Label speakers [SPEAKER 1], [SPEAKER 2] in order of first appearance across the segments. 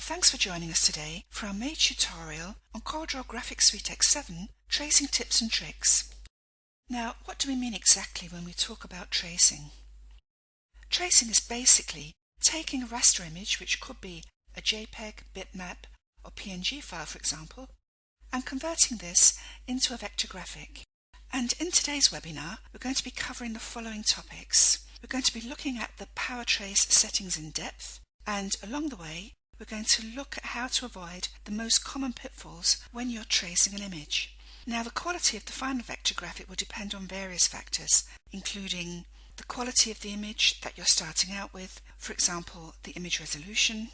[SPEAKER 1] thanks for joining us today for our May tutorial on CorelDRAW Graphics Suite X7 Tracing Tips and Tricks. Now, what do we mean exactly when we talk about tracing? Tracing is basically taking a raster image, which could be a JPEG, bitmap or PNG file for example, and converting this into a vector graphic. And in today's webinar, we're going to be covering the following topics. We're going to be looking at the power trace settings in depth, and along the way, we're going to look at how to avoid the most common pitfalls when you're tracing an image. Now, the quality of the final vector graphic will depend on various factors, including the quality of the image that you're starting out with, for example, the image resolution,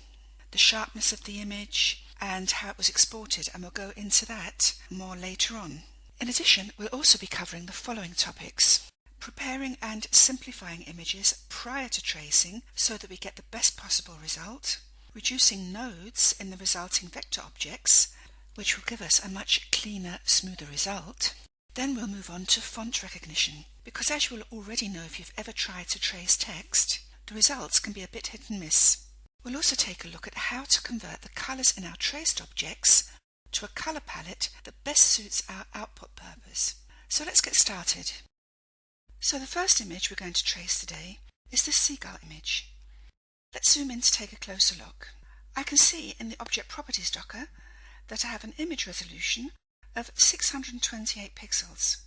[SPEAKER 1] the sharpness of the image, and how it was exported, and we'll go into that more later on. In addition, we'll also be covering the following topics: preparing and simplifying images prior to tracing so that we get the best possible result, reducing nodes in the resulting vector objects, which will give us a much cleaner, smoother result. Then we'll move on to font recognition, because as you will already know if you've ever tried to trace text, the results can be a bit hit and miss. We'll also take a look at how to convert the colours in our traced objects to a colour palette that best suits our output purpose. So let's get started. So the first image we're going to trace today is this seagull image. Let's zoom in to take a closer look. I can see in the Object Properties Docker that I have an image resolution of 628 pixels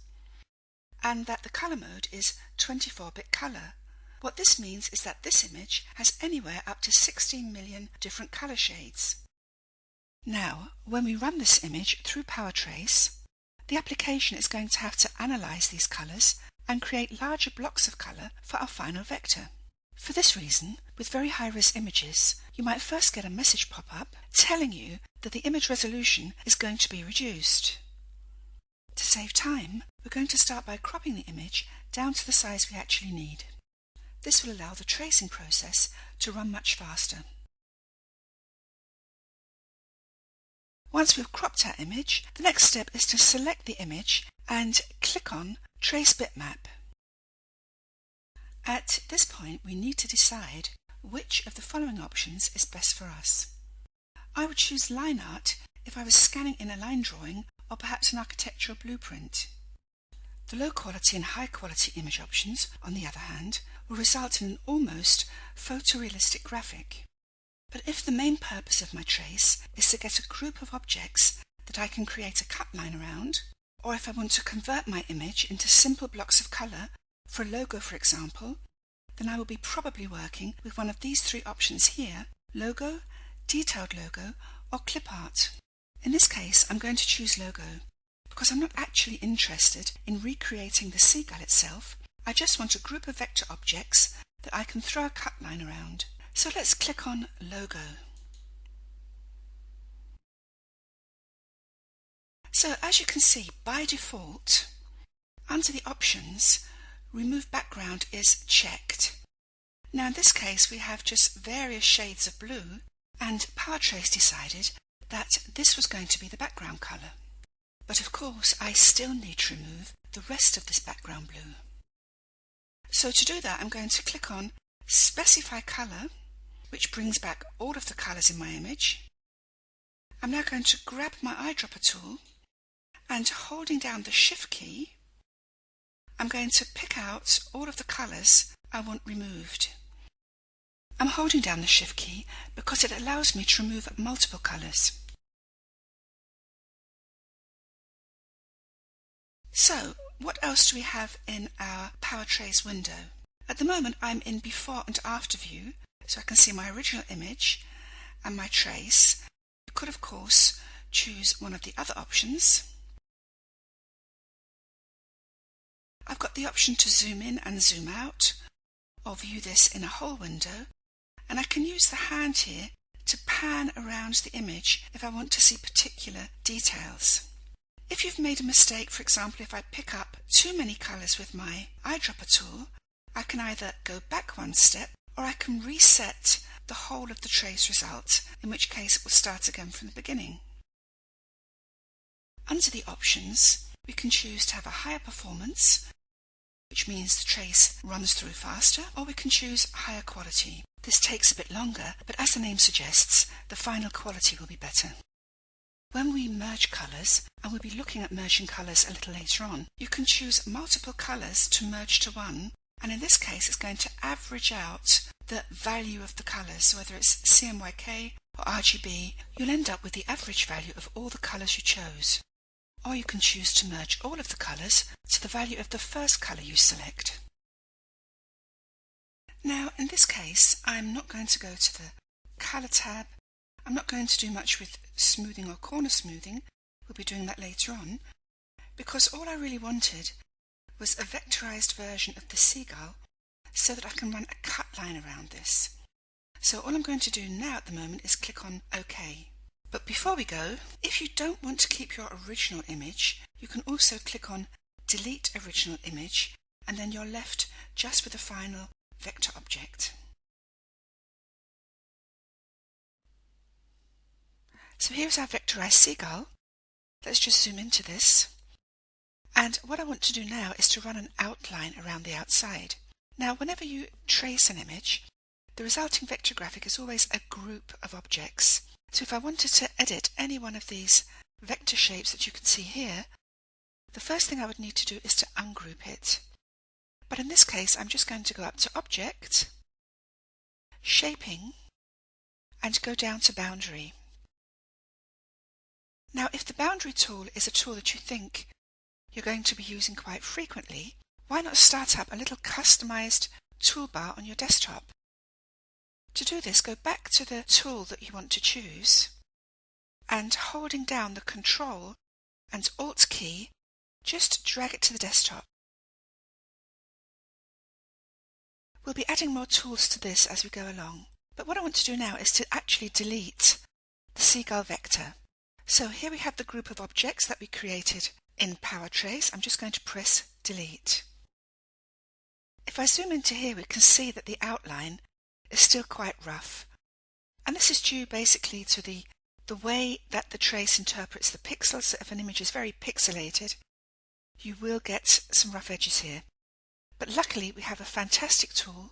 [SPEAKER 1] and that the color mode is 24-bit color. What this means is that this image has anywhere up to 16 million different color shades. Now, when we run this image through PowerTrace, the application is going to have to analyze these colors and create larger blocks of color for our final vector. For this reason, with very high-res images, you might first get a message pop up telling you that the image resolution is going to be reduced. To save time, we're going to start by cropping the image down to the size we actually need. This will allow the tracing process to run much faster. Once we've cropped our image, the next step is to select the image and click on Trace Bitmap. At this point, we need to decide which of the following options is best for us. I would choose line art if I was scanning in a line drawing or perhaps an architectural blueprint. The low quality and high quality image options, on the other hand, will result in an almost photorealistic graphic. But if the main purpose of my trace is to get a group of objects that I can create a cut line around, or if I want to convert my image into simple blocks of colour, for a logo for example, then I will be probably working with one of these three options here: logo, detailed logo or clip art. In this case I'm going to choose logo because I'm not actually interested in recreating the seagull itself. I just want a group of vector objects that I can throw a cut line around. So let's click on logo. So as you can see, by default, under the options, remove background is checked. Now in this case we have just various shades of blue, and PowerTrace decided that this was going to be the background colour. But of course I still need to remove the rest of this background blue. So to do that I'm going to click on Specify Colour, which brings back all of the colours in my image. I'm now going to grab my eyedropper tool and, holding down the Shift key, I'm going to pick out all of the colours I want removed. I'm holding down the Shift key because it allows me to remove multiple colours. So, what else do we have in our PowerTrace window? At the moment I'm in before and after view, so I can see my original image and my trace. You could of course choose one of the other options. I've got the option to zoom in and zoom out, or view this in a whole window, and I can use the hand here to pan around the image if I want to see particular details. If you've made a mistake, for example if I pick up too many colours with my eyedropper tool, I can either go back one step or I can reset the whole of the trace result, in which case it will start again from the beginning. Under the options, we can choose to have a higher performance, which means the trace runs through faster, or we can choose higher quality. This takes a bit longer, but as the name suggests, the final quality will be better. When we merge colours, and we'll be looking at merging colours a little later on, you can choose multiple colours to merge to one, and in this case it's going to average out the value of the colours. So whether it's CMYK or RGB, you'll end up with the average value of all the colours you chose. Or you can choose to merge all of the colours to the value of the first colour you select. Now in this case I'm not going to go to the Colour tab. I'm not going to do much with smoothing or corner smoothing, we'll be doing that later on, because all I really wanted was a vectorized version of the seagull so that I can run a cut line around this. So all I'm going to do now at the moment is click on OK. But before we go, if you don't want to keep your original image, you can also click on Delete Original Image, and then you're left just with the final vector object. So here's our vectorized seagull. Let's just zoom into this. And what I want to do now is to run an outline around the outside. Now, whenever you trace an image, the resulting vector graphic is always a group of objects. So if I wanted to edit any one of these vector shapes that you can see here, the first thing I would need to do is to ungroup it. But in this case, I'm just going to go up to Object, Shaping, and go down to Boundary. Now, if the boundary tool is a tool that you think you're going to be using quite frequently, why not start up a little customized toolbar on your desktop? To do this, go back to the tool that you want to choose and holding down the Control and Alt key, just drag it to the desktop. We'll be adding more tools to this as we go along, but what I want to do now is to actually delete the seagull vector. So here we have the group of objects that we created in PowerTrace. I'm just going to press Delete. If I zoom into here, we can see that the outline is still quite rough. And this is due basically to the way that the trace interprets the pixels. So if an image is very pixelated, you will get some rough edges here. But luckily we have a fantastic tool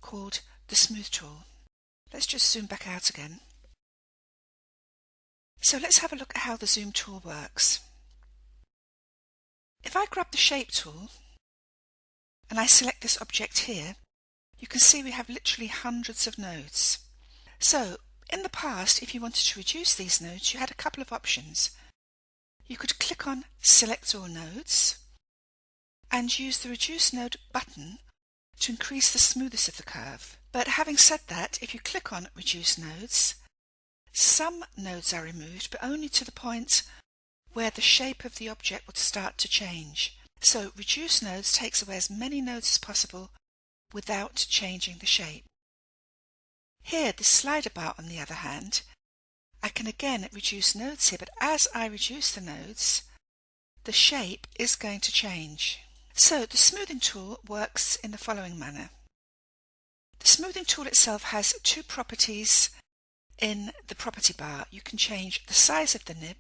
[SPEAKER 1] called the Smooth tool. Let's just zoom back out again. So let's have a look at how the Zoom tool works. If I grab the Shape tool and I select this object here, you can see we have literally hundreds of nodes. So in the past, if you wanted to reduce these nodes, you had a couple of options. You could click on Select All Nodes and use the Reduce Node button to increase the smoothness of the curve. But having said that, if you click on Reduce Nodes, some nodes are removed, but only to the point where the shape of the object would start to change. So Reduce Nodes takes away as many nodes as possible without changing the shape. Here, this slider bar on the other hand, I can again reduce nodes here, but as I reduce the nodes, the shape is going to change. So the smoothing tool works in the following manner. The smoothing tool itself has two properties in the property bar. You can change the size of the nib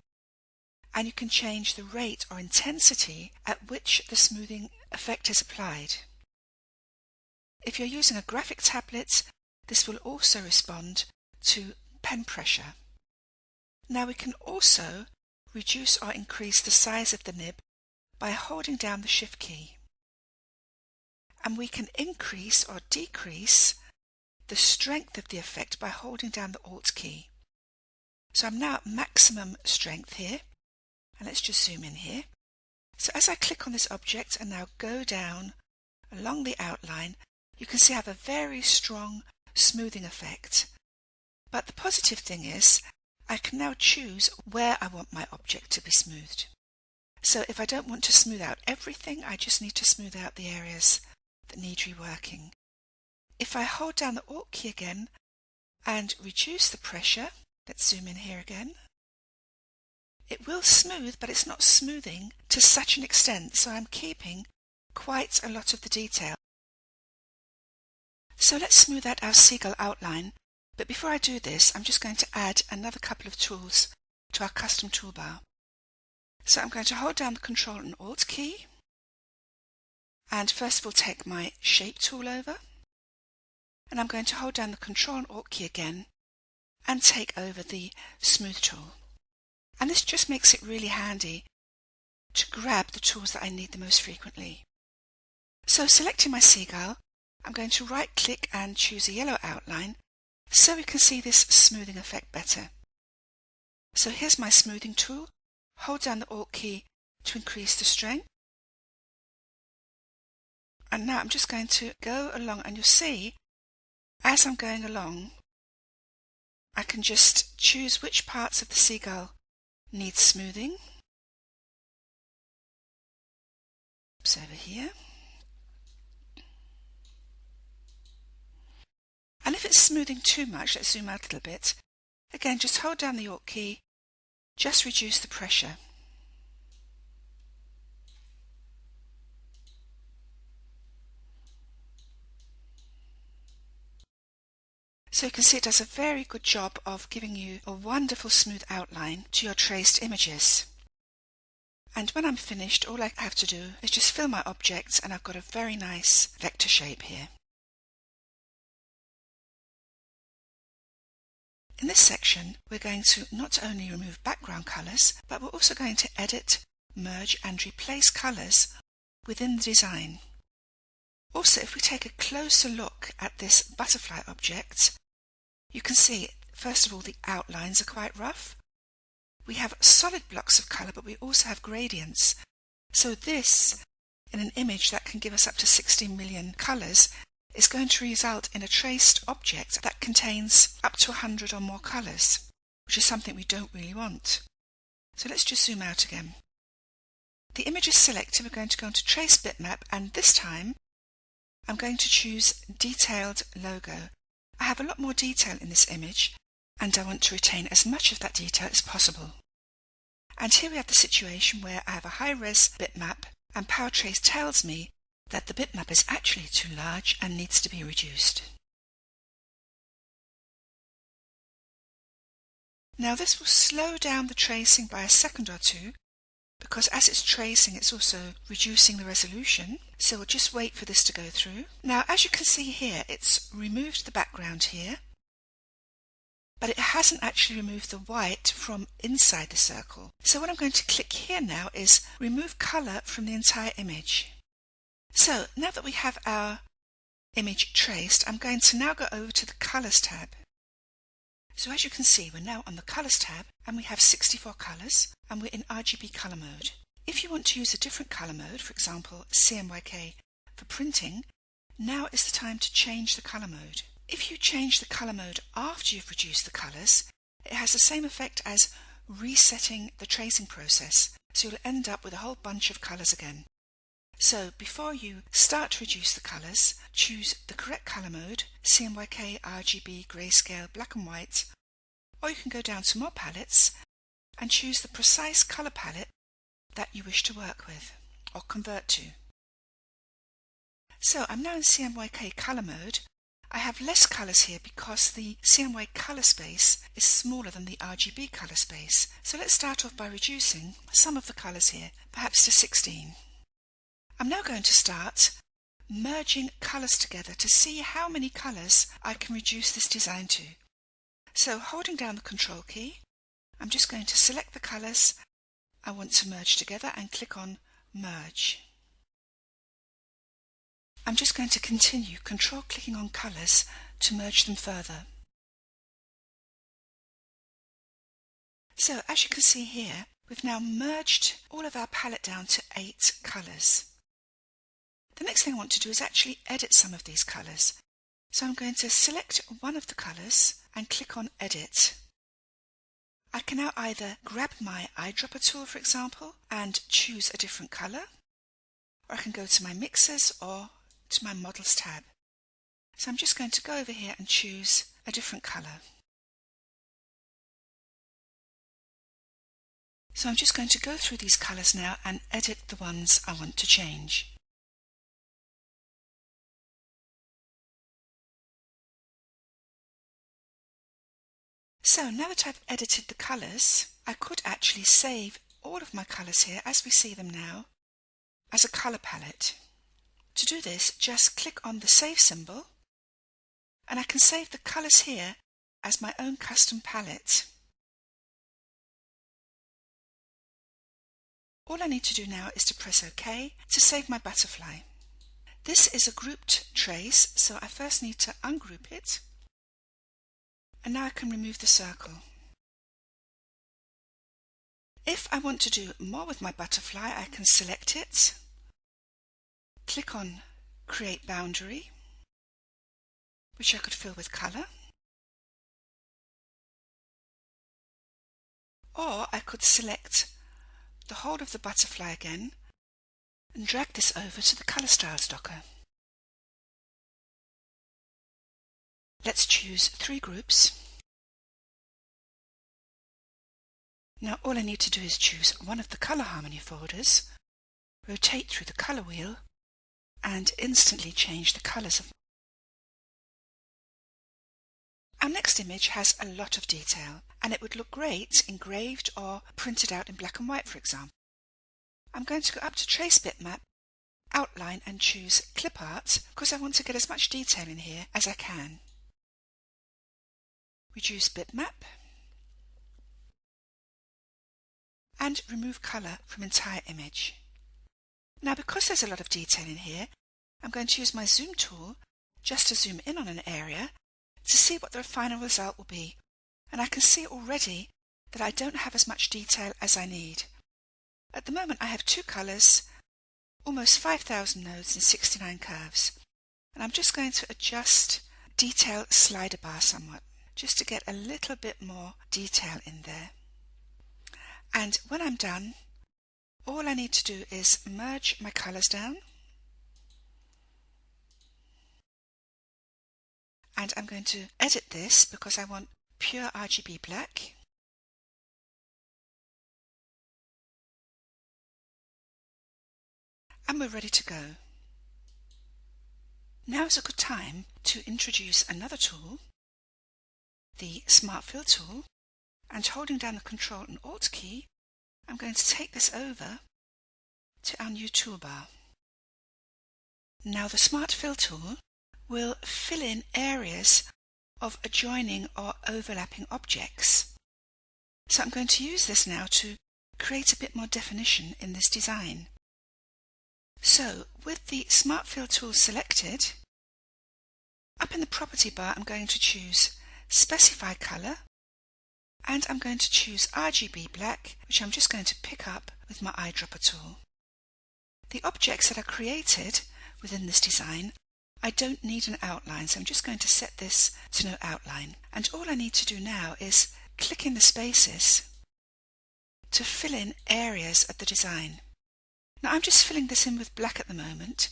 [SPEAKER 1] and you can change the rate or intensity at which the smoothing effect is applied. If you're using a graphic tablet, this will also respond to pen pressure. Now we can also reduce or increase the size of the nib by holding down the Shift key. And we can increase or decrease the strength of the effect by holding down the Alt key. So I'm now at maximum strength here, and let's just zoom in here. So as I click on this object and now go down along the outline, you can see I have a very strong smoothing effect. But the positive thing is I can now choose where I want my object to be smoothed. So if I don't want to smooth out everything, I just need to smooth out the areas that need reworking. If I hold down the Alt key again and reduce the pressure, let's zoom in here again, it will smooth, but it's not smoothing to such an extent, so I'm keeping quite a lot of the detail. So let's smooth out our seagull outline, but before I do this, I'm just going to add another couple of tools to our custom toolbar. So I'm going to hold down the Control and Alt key, And first of all, take my shape tool over, and I'm going to hold down the Control and Alt key again and take over the Smooth tool. And this just makes it really handy to grab the tools that I need the most frequently. So selecting my seagull, I'm going to right click and choose a yellow outline so we can see this smoothing effect better. So here's my smoothing tool. Hold down the Alt key to increase the strength. And now I'm just going to go along, and you'll see as I'm going along I can just choose which parts of the seagull need smoothing. It's over here. And if it's smoothing too much, let's zoom out a little bit. Again, just hold down the Alt key, just reduce the pressure. So you can see it does a very good job of giving you a wonderful smooth outline to your traced images. And when I'm finished, all I have to do is just fill my objects, and I've got a very nice vector shape here. In this section, we're going to not only remove background colours, but we're also going to edit, merge and replace colours within the design. Also, if we take a closer look at this butterfly object, you can see, first of all, the outlines are quite rough. We have solid blocks of colour, but we also have gradients. So this, in an image that can give us up to 16 million colours, is going to result in a traced object that contains up to 100 or more colours, which is something we don't really want. So let's just zoom out again. The image is selected. We're going to go into Trace Bitmap, and this time I'm going to choose Detailed Logo. I have a lot more detail in this image, and I want to retain as much of that detail as possible. And here we have the situation where I have a high-res bitmap, and PowerTrace tells me that the bitmap is actually too large and needs to be reduced. Now this will slow down the tracing by a second or two, because as it's tracing it's also reducing the resolution, so we'll just wait for this to go through. Now as you can see here, it's removed the background here, but it hasn't actually removed the white from inside the circle. So what I'm going to click here now is Remove Colour from the entire image. So now that we have our image traced, I'm going to now go over to the Colours tab. So as you can see, we're now on the Colours tab, and we have 64 colours, and we're in RGB colour mode. If you want to use a different colour mode, for example CMYK for printing, now is the time to change the colour mode. If you change the colour mode after you've reduced the colours, it has the same effect as resetting the tracing process, so you'll end up with a whole bunch of colours again. So before you start to reduce the colours, choose the correct colour mode, CMYK, RGB, greyscale, black and white, or you can go down to more palettes and choose the precise colour palette that you wish to work with or convert to. So I'm now in CMYK colour mode. I have less colours here because the CMYK colour space is smaller than the RGB colour space. So let's start off by reducing some of the colours here, perhaps to 16. I'm now going to start merging colours together to see how many colours I can reduce this design to. So holding down the Control key, I'm just going to select the colours I want to merge together and click on Merge. I'm just going to continue control clicking on colours to merge them further. So as you can see here, we've now merged all of our palette down to 8 colours. The next thing I want to do is actually edit some of these colours. So I'm going to select one of the colours and click on Edit. I can now either grab my eyedropper tool, for example, and choose a different colour, or I can go to my mixers or to my models tab. So I'm just going to go over here and choose a different colour. So I'm just going to go through these colours now and edit the ones I want to change. So now that I've edited the colours, I could actually save all of my colours here as we see them now as a colour palette. To do this, just click on the Save symbol, and I can save the colours here as my own custom palette. All I need to do now is to press OK to save my butterfly. This is a grouped trace, so I first need to ungroup it, and now I can remove the circle. If I want to do more with my butterfly, I can select it, click on Create Boundary, which I could fill with colour, or I could select the whole of the butterfly again and drag this over to the Colour Styles docker. Let's choose 3 groups. Now all I need to do is choose one of the colour harmony folders, rotate through the colour wheel, and instantly change the colours of. Our next image has a lot of detail, and it would look great engraved or printed out in black and white, for example. I'm going to go up to Trace Bitmap, Outline, and choose Clip Art because I want to get as much detail in here as I can. Reduce Bitmap and remove colour from entire image. Now because there's a lot of detail in here, I'm going to use my zoom tool just to zoom in on an area to see what the final result will be, and I can see already that I don't have as much detail as I need. At the moment I have 2 colours, almost 5,000 nodes and 69 curves, and I'm just going to adjust Detail Slider Bar somewhat just to get a little bit more detail in there. And when I'm done, all I need to do is merge my colours down, and I'm going to edit this because I want pure RGB black. And we're ready to go. Now is a good time to introduce another tool, the Smart Fill tool, and holding down the Control and Alt key, I'm going to take this over to our new toolbar. Now the Smart Fill tool will fill in areas of adjoining or overlapping objects. So I'm going to use this now to create a bit more definition in this design. So with the Smart Fill tool selected, up in the property bar I'm going to choose Specify Colour, and I'm going to choose RGB black, which I'm just going to pick up with my eyedropper tool. The objects that are created within this design, I don't need an outline, so I'm just going to set this to no outline. And all I need to do now is click in the spaces to fill in areas of the design. Now I'm just filling this in with black at the moment,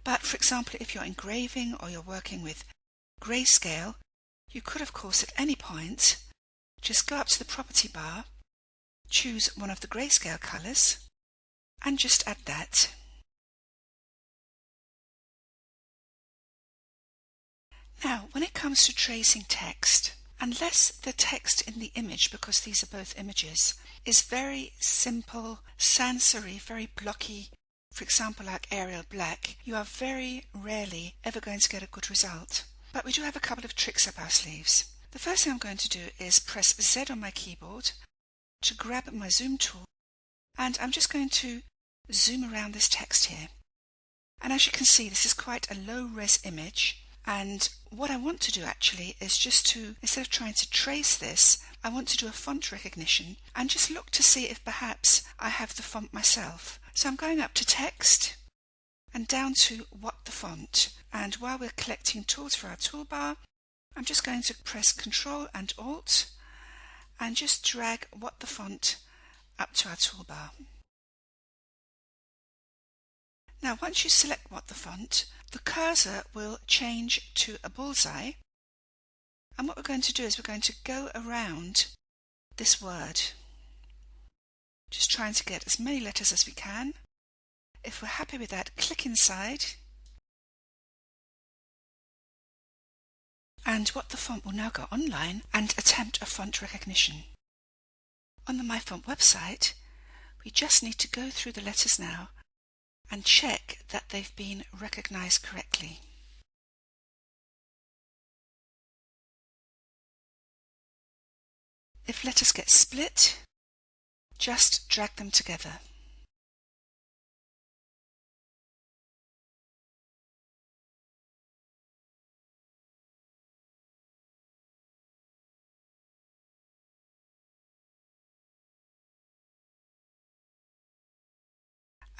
[SPEAKER 1] but for example if you're engraving or you're working with greyscale, you could of course at any point just go up to the property bar, choose one of the grayscale colours, and just add that. Now when it comes to tracing text, unless the text in the image, because these are both images, is very simple, sans serif, very blocky, for example like Arial Black, you are very rarely ever going to get a good result. But we do have a couple of tricks up our sleeves. The first thing I'm going to do is press Z on my keyboard to grab my zoom tool, and I'm just going to zoom around this text here. And as you can see, this is quite a low-res image, and what I want to do actually is just to, instead of trying to trace this, I want to do a font recognition and just look to see if perhaps I have the font myself. So I'm going up to Text and down to What the Font, and while we're collecting tools for our toolbar, I'm just going to press Ctrl and Alt and just drag What the Font up to our toolbar. Now once you select What the Font, the cursor will change to a bullseye, and what we're going to do is we're going to go around this word, just trying to get as many letters as we can. If we're happy with that, click inside, and What the Font will now go online and attempt a font recognition. On the My Font website, we just need to go through the letters now and check that they've been recognized correctly. If letters get split, just drag them together.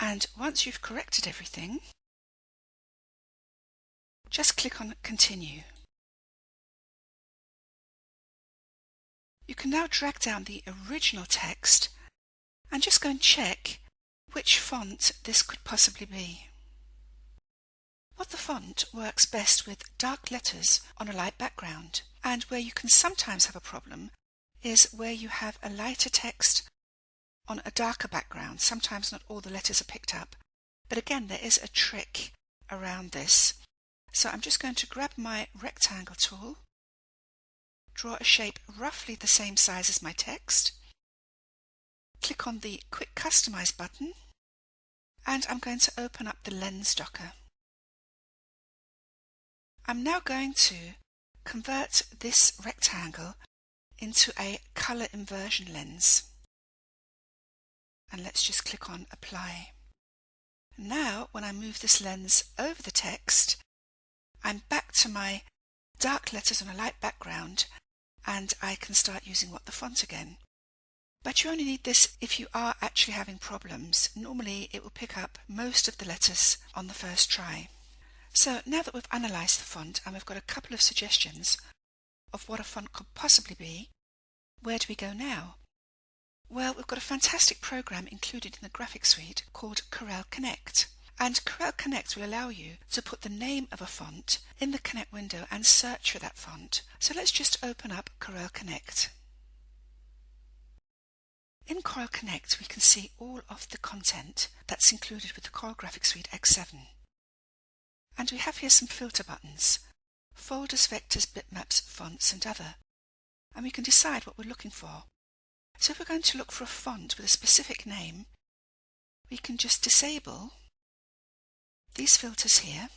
[SPEAKER 1] And once you've corrected everything, just click on Continue. You can now drag down the original text and just go and check which font this could possibly be. What the font works best with dark letters on a light background, and where you can sometimes have a problem is where you have a lighter text on a darker background. Sometimes not all the letters are picked up, but again there is a trick around this. So I'm just going to grab my rectangle tool, draw a shape roughly the same size as my text, click on the Quick Customize button, and I'm going to open up the lens docker. I'm now going to convert this rectangle into a color inversion lens. And let's just click on Apply. Now, when I move this lens over the text, I'm back to my dark letters on a light background, and I can start using What the Font again. But you only need this if you are actually having problems. Normally it will pick up most of the letters on the first try. So now that we've analysed the font and we've got a couple of suggestions of what a font could possibly be, where do we go now? Well, we've got a fantastic program included in the graphic suite called Corel Connect. And Corel Connect will allow you to put the name of a font in the Connect window and search for that font. So let's just open up Corel Connect. In Corel Connect we can see all of the content that's included with the Corel Graphic Suite X7. And we have here some filter buttons: folders, vectors, bitmaps, fonts and other. And we can decide what we're looking for. So if we're going to look for a font with a specific name, we can just disable these filters here.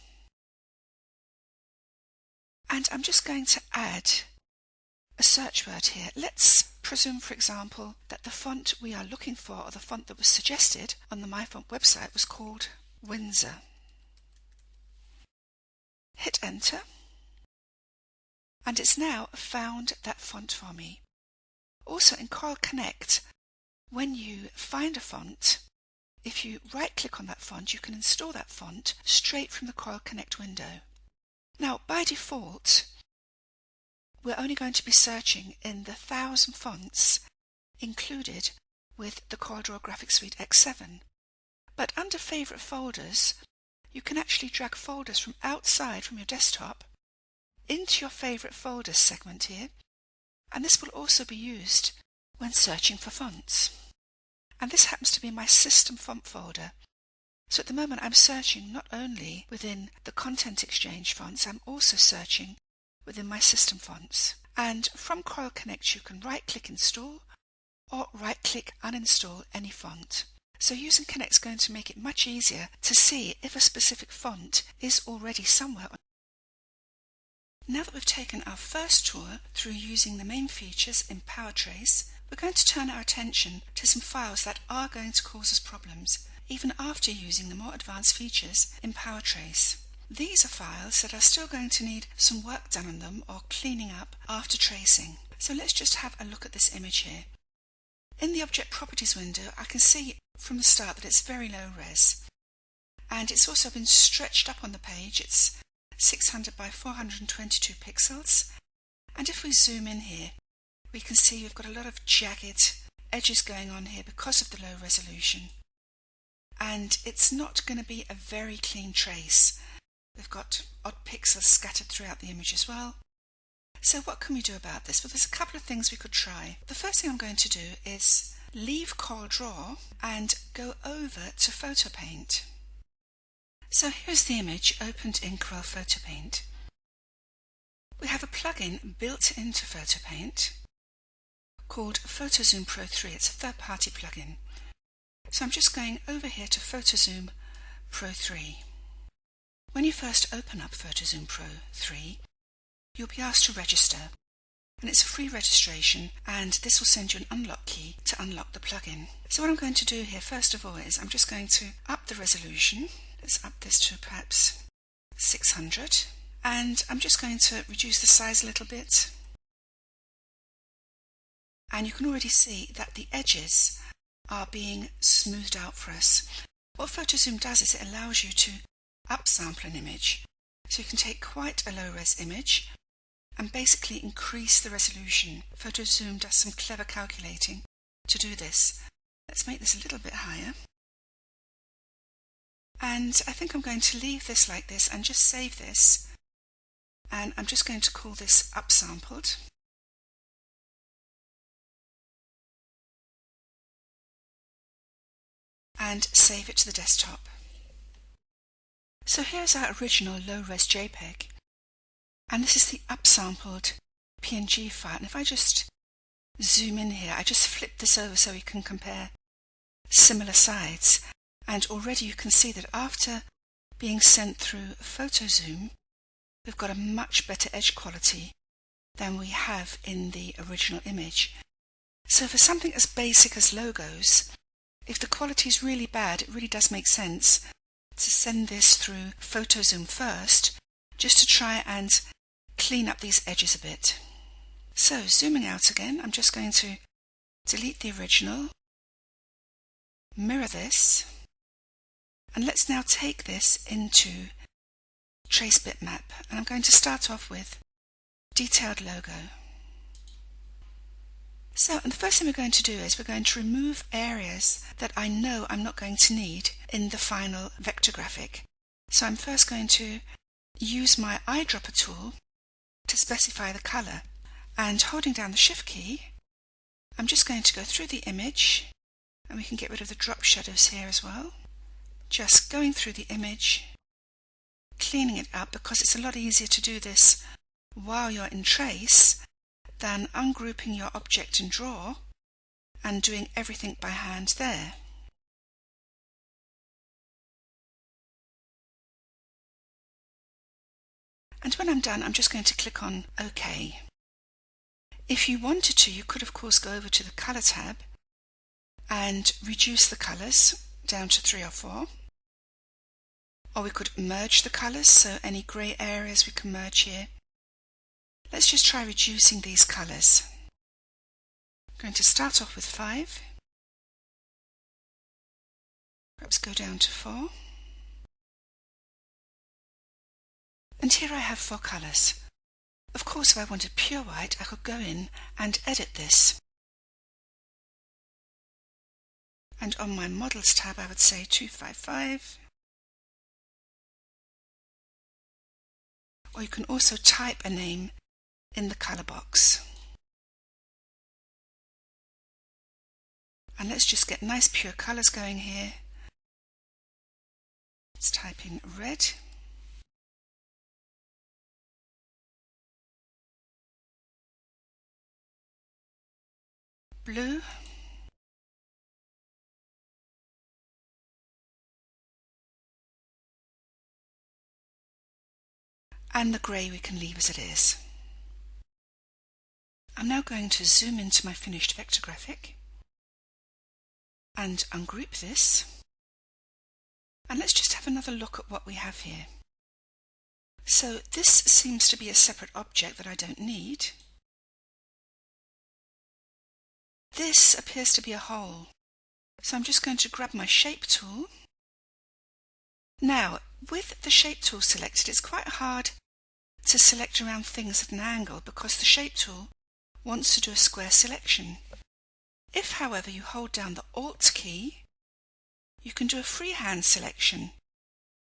[SPEAKER 1] And I'm just going to add a search word here. Let's presume, for example, that the font we are looking for, or the font that was suggested on the MyFont website, was called Windsor. Hit enter, and it's now found that font for me. Also in Corel Connect, when you find a font, if you right-click on that font, you can install that font straight from the Corel Connect window. Now, by default, we're only going to be searching in the 1,000 fonts included with the CorelDRAW Graphic Suite X7. But under Favorite Folders, you can actually drag folders from outside from your desktop into your Favorite Folders segment here, and this will also be used when searching for fonts. And this happens to be my system font folder. So at the moment I'm searching not only within the Content Exchange fonts, I'm also searching within my system fonts. And from Corel Connect you can right-click Install or right-click Uninstall any font. So using Connect is going to make it much easier to see if a specific font is already somewhere. Now that we've taken our first tour through using the main features in PowerTrace, we're going to turn our attention to some files that are going to cause us problems, even after using the more advanced features in PowerTrace. These are files that are still going to need some work done on them or cleaning up after tracing. So let's just have a look at this image here. In the Object Properties window, I can see from the start that it's very low res. And it's also been stretched up on the page. It's 600 by 422 pixels. And if we zoom in here, we can see we've got a lot of jagged edges going on here because of the low resolution. And it's not going to be a very clean trace. We've got odd pixels scattered throughout the image as well. So what can we do about this? Well, there's a couple of things we could try. The first thing I'm going to do is leave CorelDRAW and go over to PhotoPaint. So here's the image opened in Corel PhotoPaint. We have a plugin built into PhotoPaint called PhotoZoom Pro 3. It's a third-party plugin. So I'm just going over here to PhotoZoom Pro 3. When you first open up PhotoZoom Pro 3, you'll be asked to register, and it's a free registration, and this will send you an unlock key to unlock the plugin. So what I'm going to do here first of all is I'm just going to up the resolution. Let's up this to perhaps 600, and I'm just going to reduce the size a little bit. And you can already see that the edges are being smoothed out for us. What PhotoZoom does is it allows you to upsample an image. So you can take quite a low-res image and basically increase the resolution. PhotoZoom does some clever calculating to do this. Let's make this a little bit higher. And I think I'm going to leave this like this and just save this. And I'm just going to call this upsampled. And save it to the desktop. So here's our original low-res JPEG, and this is the upsampled PNG file. And if I just zoom in here, I just flip this over so we can compare similar sides, and already you can see that after being sent through PhotoZoom, we've got a much better edge quality than we have in the original image. So for something as basic as logos, if the quality is really bad, it really does make sense to send this through PhotoZoom first, just to try and clean up these edges a bit. So zooming out again, I'm just going to delete the original, mirror this, and let's now take this into Trace Bitmap, and I'm going to start off with Detailed Logo. So, and the first thing we're going to do is we're going to remove areas that I know I'm not going to need in the final vector graphic. So I'm first going to use my eyedropper tool to specify the colour, and holding down the Shift key, I'm just going to go through the image, and we can get rid of the drop shadows here as well. Just going through the image, cleaning it up, because it's a lot easier to do this while you're in Trace than ungrouping your object in Draw and doing everything by hand there. And when I'm done, I'm just going to click on OK. If you wanted to, you could of course go over to the Colour tab and reduce the colours down to 3 or 4. Or we could merge the colours, so any grey areas we can merge here. Let's just try reducing these colours. I'm going to start off with 5. Perhaps go down to 4. And here I have 4 colours. Of course, if I wanted pure white, I could go in and edit this. And on my Models tab, I would say 255. Or you can also type a name in the colour box. And let's just get nice pure colours going here. Let's type in red. Blue. And the grey we can leave as it is. I'm now going to zoom into my finished vector graphic and ungroup this. And let's just have another look at what we have here. So this seems to be a separate object that I don't need. This appears to be a hole. So I'm just going to grab my shape tool. Now, with the shape tool selected, it's quite hard to select around things at an angle because the shape tool wants to do a square selection. If, however, you hold down the Alt key, you can do a freehand selection.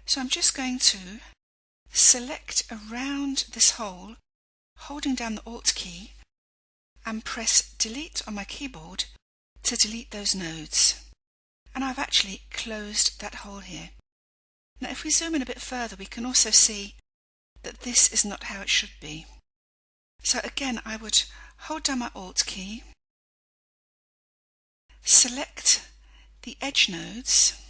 [SPEAKER 1] So I'm just going to select around this hole, holding down the Alt key, and press Delete on my keyboard to delete those nodes. And I've actually closed that hole here. Now if we zoom in a bit further, we can also see that this is not how it should be. So again, I would hold down my Alt key, select the edge nodes,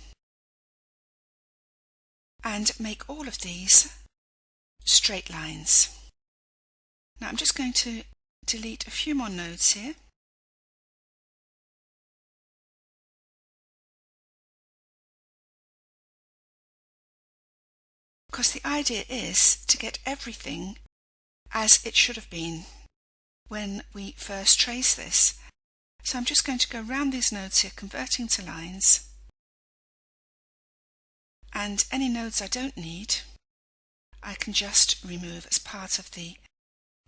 [SPEAKER 1] and make all of these straight lines. Now I'm just going to delete a few more nodes here. Because the idea is to get everything as it should have been when we first trace this. So I'm just going to go around these nodes here, converting to lines, and any nodes I don't need I can just remove as part of the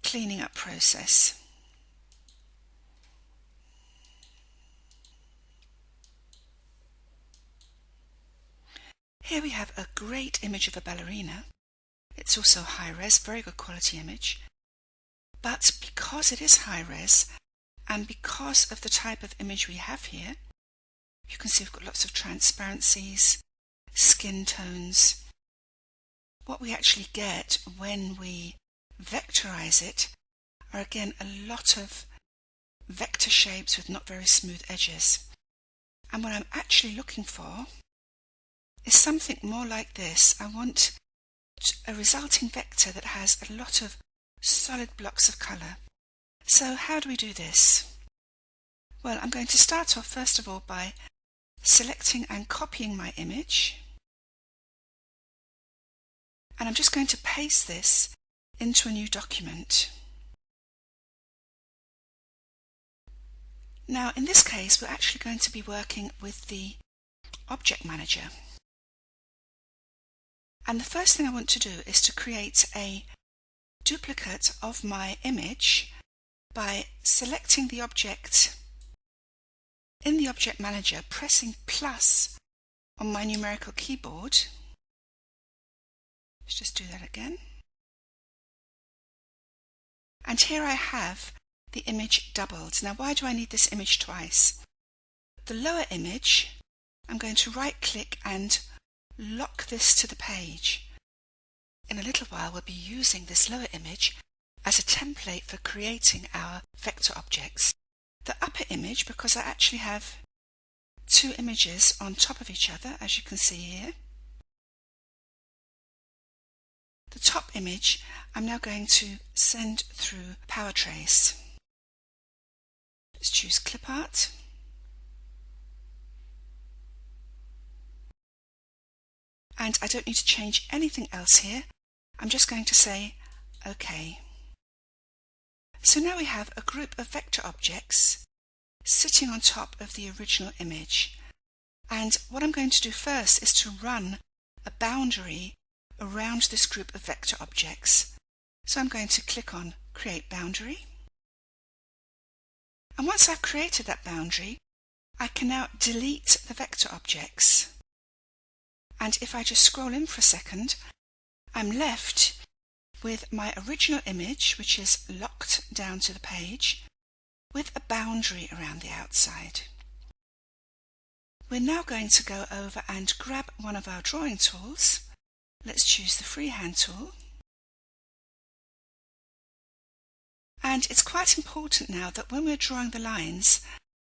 [SPEAKER 1] cleaning up process. Here we have a great image of a ballerina. It's also high-res, very good quality image. But because it is high-res, and because of the type of image we have here, you can see we've got lots of transparencies, skin tones. What we actually get when we vectorize it are again a lot of vector shapes with not very smooth edges. And what I'm actually looking for is something more like this. I want a resulting vector that has a lot of solid blocks of colour. So how do we do this? Well, I'm going to start off first of all by selecting and copying my image, and I'm just going to paste this into a new document. Now in this case we're actually going to be working with the Object Manager. And the first thing I want to do is to create a duplicate of my image by selecting the object in the Object Manager, pressing plus on my numerical keyboard. Let's just do that again. And here I have the image doubled. Now why do I need this image twice? The lower image, I'm going to right click and lock this to the page. In a little while we'll be using this lower image as a template for creating our vector objects. The upper image, because I actually have two images on top of each other, as you can see here. The top image I'm now going to send through PowerTrace. Let's choose Clip Art. And I don't need to change anything else here. I'm just going to say OK. So now we have a group of vector objects sitting on top of the original image. And what I'm going to do first is to run a boundary around this group of vector objects. So I'm going to click on Create Boundary. And once I've created that boundary, I can now delete the vector objects. And if I just scroll in for a second, I'm left with my original image, which is locked down to the page, with a boundary around the outside. We're now going to go over and grab one of our drawing tools. Let's choose the freehand tool. And it's quite important now that when we're drawing the lines,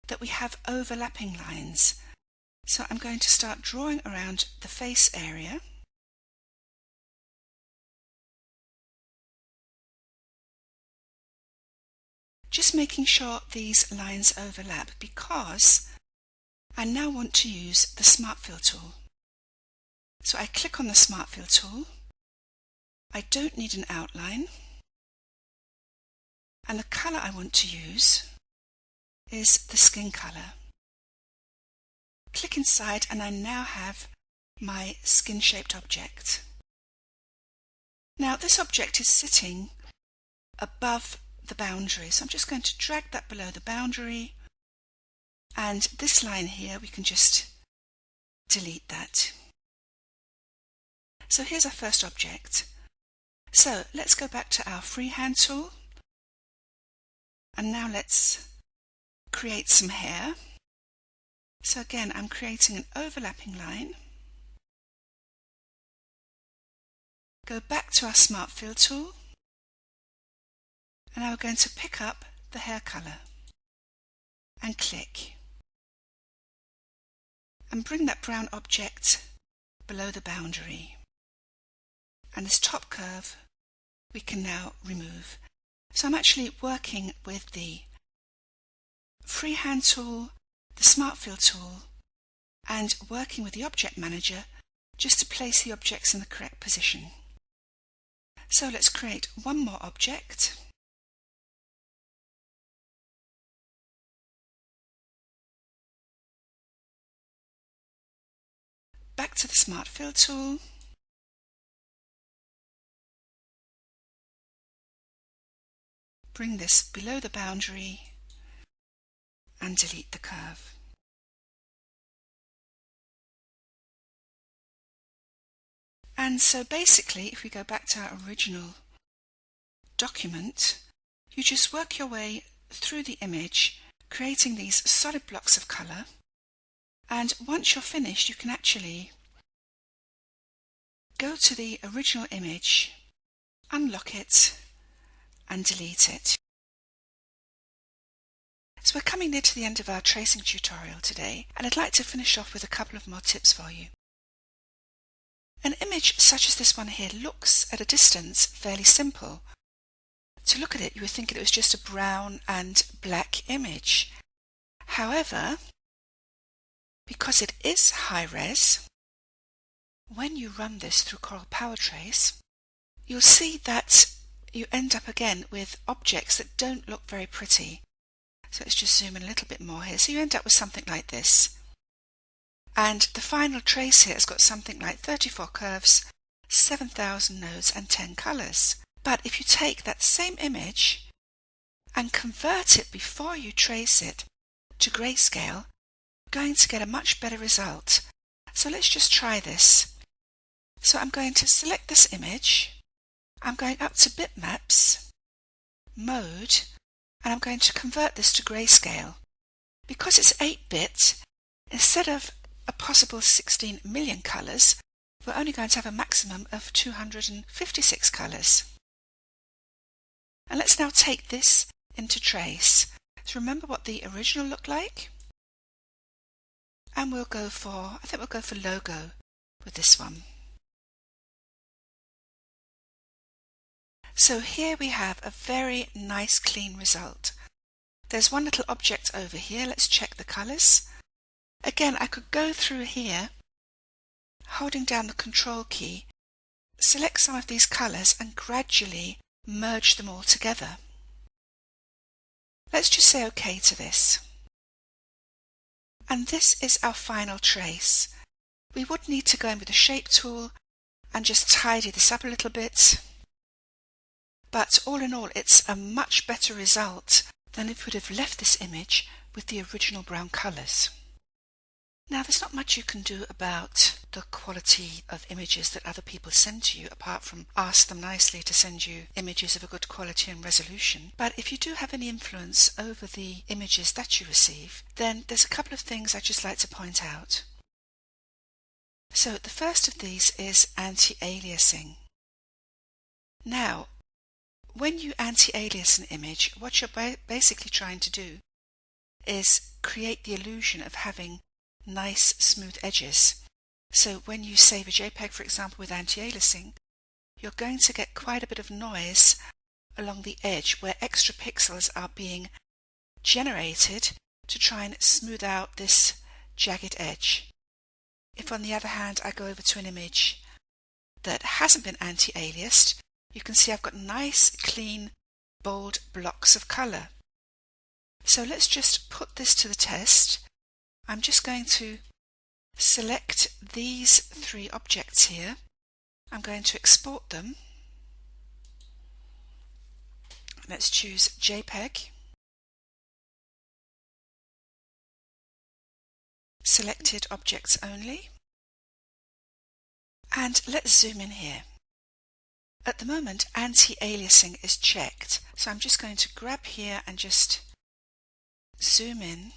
[SPEAKER 1] that we have overlapping lines. So I'm going to start drawing around the face area. Just making sure these lines overlap, because I now want to use the Smart Fill tool. So I click on the Smart Fill tool. I don't need an outline. And the colour I want to use is the skin colour. Click inside and I now have my skin-shaped object. Now this object is sitting above the boundary, so I'm just going to drag that below the boundary, and this line here we can just delete that. So here's our first object. So let's go back to our freehand tool, and now let's create some hair. So again, I'm creating an overlapping line. Go back to our Smart Fill tool, and now we're going to pick up the hair colour and click, and bring that brown object below the boundary. and this top curve we can now remove. So I'm actually working with the freehand tool, the Smart Fill tool, and working with the Object Manager just to place the objects in the correct position. So let's create one more object. Back to the Smart Fill tool. Bring this below the boundary and delete the curve. And so basically, if we go back to our original document, you just work your way through the image, creating these solid blocks of colour. And once you're finished, you can actually go to the original image, unlock it, and delete it. So we're coming near to the end of our tracing tutorial today, and I'd like to finish off with a couple of more tips for you. An image such as this one here looks at a distance fairly simple. To look at it, you would think it was just a brown and black image. However, because it is high res, when you run this through Corel PowerTrace, you'll see that you end up again with objects that don't look very pretty. So let's just zoom in a little bit more here. So you end up with something like this. And the final trace here has got something like 34 curves, 7,000 nodes and 10 colours. But if you take that same image and convert it before you trace it to grayscale, you're going to get a much better result. So let's just try this. So I'm going to select this image. I'm going up to bitmaps, mode, and I'm going to convert this to grayscale. Because it's 8-bit, instead of a possible 16 million colours, we're only going to have a maximum of 256 colours. And let's now take this into trace. So remember what the original looked like? And I think we'll go for logo with this one. So here we have a very nice clean result. There's one little object over here. Let's check the colours. Again, I could go through here, holding down the Control key, select some of these colours and gradually merge them all together. Let's just say OK to this. And this is our final trace. We would need to go in with the Shape tool and just tidy this up a little bit. But all in all, it's a much better result than if we'd have left this image with the original brown colours. Now, there's not much you can do about the quality of images that other people send to you, apart from ask them nicely to send you images of a good quality and resolution. But if you do have any influence over the images that you receive, then there's a couple of things I'd just like to point out. So the first of these is anti-aliasing. Now, when you anti-alias an image, what you're basically trying to do is create the illusion of having nice smooth edges. So when you save a JPEG, for example, with anti-aliasing, you're going to get quite a bit of noise along the edge where extra pixels are being generated to try and smooth out this jagged edge. If on the other hand I go over to an image that hasn't been anti-aliased, you can see I've got nice, clean, bold blocks of colour. So let's just put this to the test. I'm just going to select these three objects here. I'm going to export them. Let's choose JPEG. Selected objects only. And let's zoom in here. At the moment, anti-aliasing is checked, so I'm just going to grab here and just zoom in.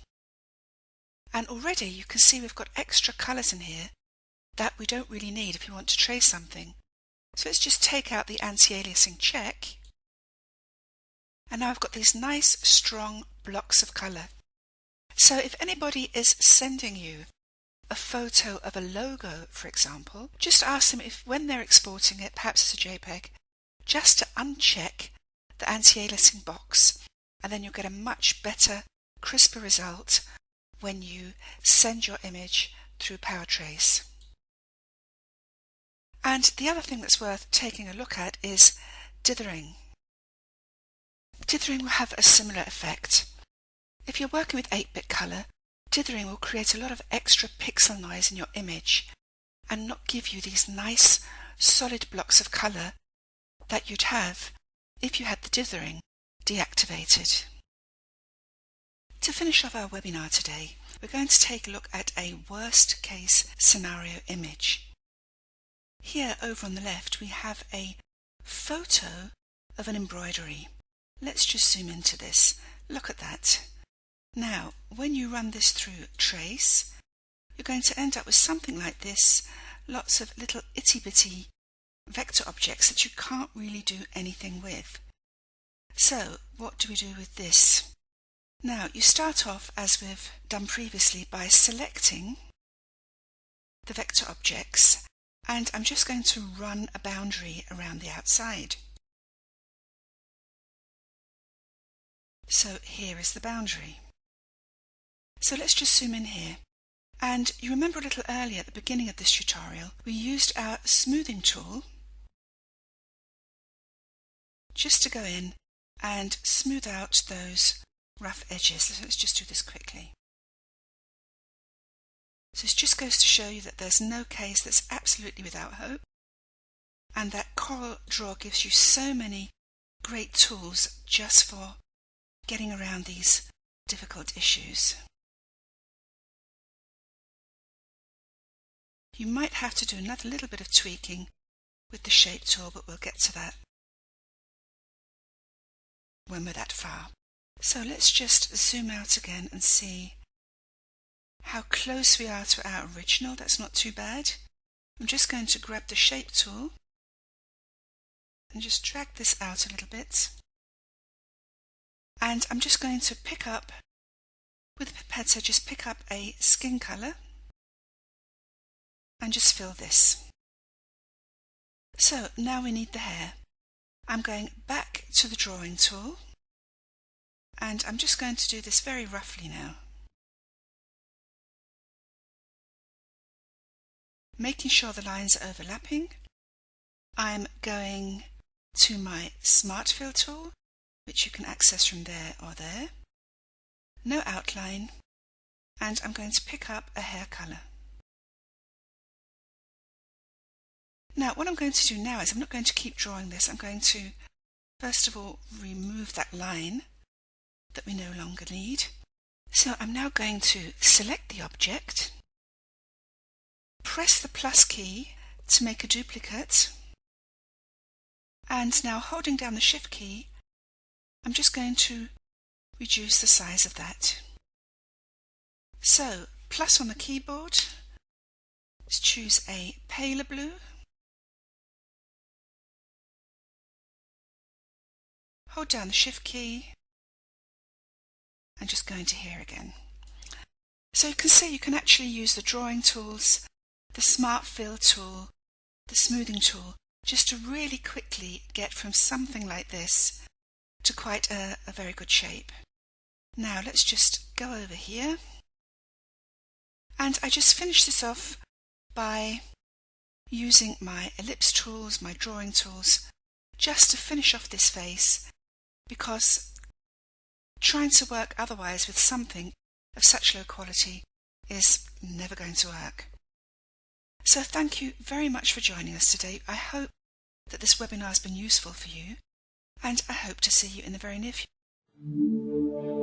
[SPEAKER 1] And already you can see we've got extra colours in here that we don't really need if you want to trace something. So let's just take out the anti-aliasing check. And now I've got these nice, strong blocks of colour. So if anybody is sending you a photo of a logo, for example, just ask them if when they're exporting it, perhaps as a JPEG, just to uncheck the anti-aliasing box, and then you'll get a much better, crisper result when you send your image through PowerTrace. And the other thing that's worth taking a look at is dithering. Dithering will have a similar effect. If you're working with 8-bit colour, dithering will create a lot of extra pixel noise in your image and not give you these nice solid blocks of colour that you'd have if you had the dithering deactivated. To finish off our webinar today, we're going to take a look at a worst case scenario image. Here over on the left we have a photo of an embroidery. Let's just zoom into this. Look at that. Now, when you run this through Trace, you're going to end up with something like this, lots of little itty-bitty vector objects that you can't really do anything with. So, what do we do with this? Now, you start off, as we've done previously, by selecting the vector objects, and I'm just going to run a boundary around the outside. So here is the boundary. So let's just zoom in here. And you remember a little earlier at the beginning of this tutorial, we used our smoothing tool just to go in and smooth out those rough edges. So let's just do this quickly. So this just goes to show you that there's no case that's absolutely without hope, and that CorelDRAW gives you so many great tools just for getting around these difficult issues. You might have to do another little bit of tweaking with the shape tool, but we'll get to that when we're that far. So let's just zoom out again and see how close we are to our original. That's not too bad. I'm just going to grab the shape tool and just drag this out a little bit. And I'm just going to pick up, with the pipette, just pick up a skin colour and just fill this. So now we need the hair. I'm going back to the drawing tool and I'm just going to do this very roughly now. Making sure the lines are overlapping. I'm going to my Smart Fill tool, which you can access from there or there. No outline, and I'm going to pick up a hair colour. Now what I'm going to do now is I'm not going to keep drawing this. I'm going to first of all remove that line that we no longer need. So I'm now going to select the object, press the plus key to make a duplicate, and now holding down the shift key I'm just going to reduce the size of that. So plus on the keyboard, let's choose a paler blue, hold down the shift key and just go into here again. So you can see you can actually use the drawing tools, the Smart Fill tool, the smoothing tool, just to really quickly get from something like this to quite a very good shape. Now let's just go over here, and I just finish this off by using my ellipse tools, my drawing tools, just to finish off this face, because trying to work otherwise with something of such low quality is never going to work. So thank you very much for joining us today. I hope that this webinar has been useful for you, and I hope to see you in the very near future.